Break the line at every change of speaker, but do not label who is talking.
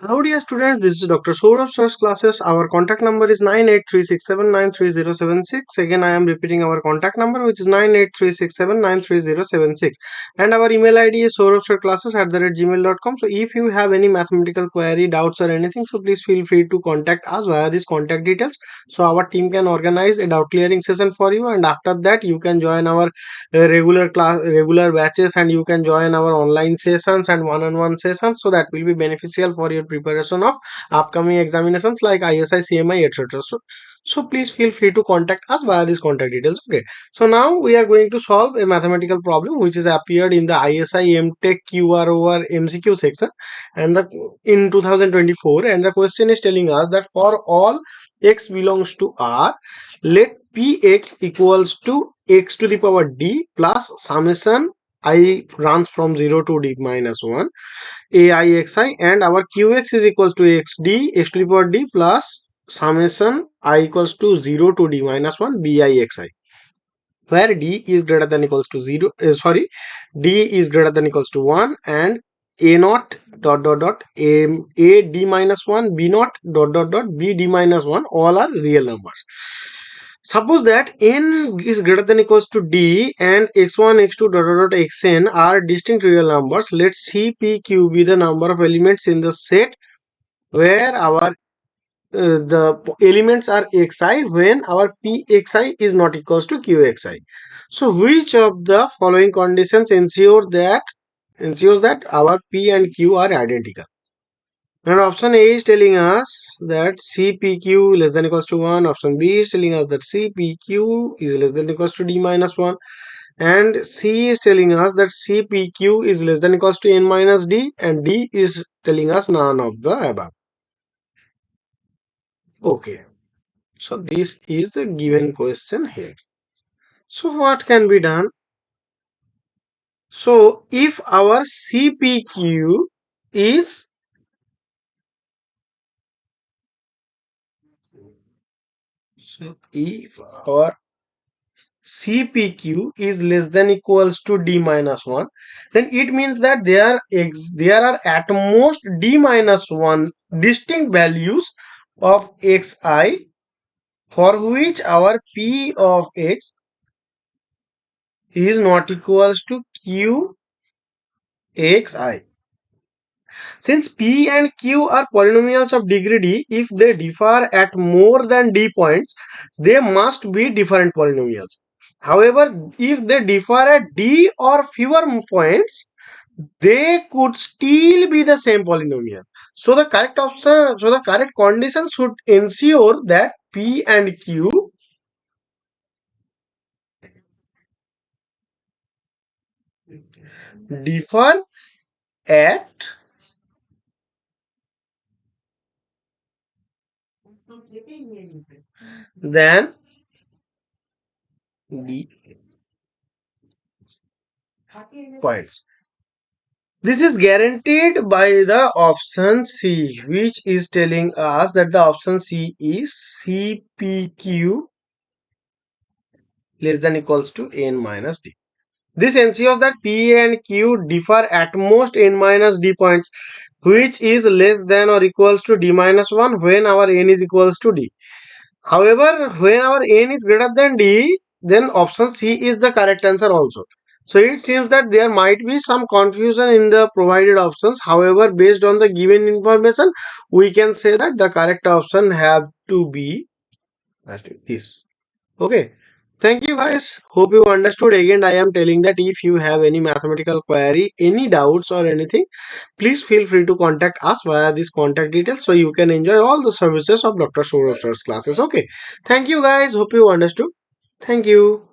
Hello dear students, this is Dr. Sourav Sir's classes. Our contact number is 9836793076. Again, I am repeating our contact number, which is 9836793076. And our email ID is souravsirclasses@gmail.com. So if you have any mathematical query, doubts or anything, so please feel free to contact us via these contact details. So our team can organize a doubt clearing session for you, and after that you can join our regular batches, and you can join our online sessions and one-on-one sessions, so that will be beneficial for your preparation of upcoming examinations like ISI, CMI, etc. So please feel free to contact us via these contact details. Okay, so now we are going to solve a mathematical problem which is appeared in the ISI MTech QROR MCQ section and the in 2024, and the question is telling us that for all x belongs to R, let Px equals to x to the power d plus summation I runs from 0 to d minus 1 AIXI, and our Qx is equals to x to the power d plus summation I equals to 0 to d minus 1 BIXI, where d is greater than equals to 0, d is greater than equals to 1, and a naught dot a d minus 1, b naught dot b d minus 1, all are real numbers. Suppose that n is greater than equals to d and x1, x2 dot xn are distinct real numbers. Let C, P, Q be the number of elements in the set where our the elements are xi when our pxi is not equals to qxi. So which of the following conditions ensures that our p and q are identical? And option A is telling us that CPQ less than equals to 1. Option B is telling us that CPQ is less than equals to D minus 1. And C is telling us that CPQ is less than equals to N minus D. And D is telling us none of the above. Okay. So this is the given question here. So what can be done? So if our CPQ is if our CPQ is less than equals to D minus 1, then it means that there are at most D minus 1 distinct values of xi for which our P of x is not equals to qxi. Since P and Q are polynomials of degree d, if they differ at more than d points, they must be different polynomials. However, if they differ at d or fewer points, they could still be the same polynomial. So the correct condition should ensure that P and Q differ at than d points. This is guaranteed by the option C, which is telling us that the option C is CPQ less than equals to N minus D. This ensures that P and Q differ at most N minus D points, which is less than or equals to D minus 1 when our N is equals to D. However, when our N is greater than D, then option C is the correct answer also. So it seems that there might be some confusion in the provided options. However, based on the given information, we can say that the correct option have to be this. Okay. Thank you guys. Hope you understood. Again, I am telling that if you have any mathematical query, any doubts or anything, please feel free to contact us via this contact details so you can enjoy all the services of Dr. Sourav Sir's classes. Okay. Thank you guys. Hope you understood. Thank you.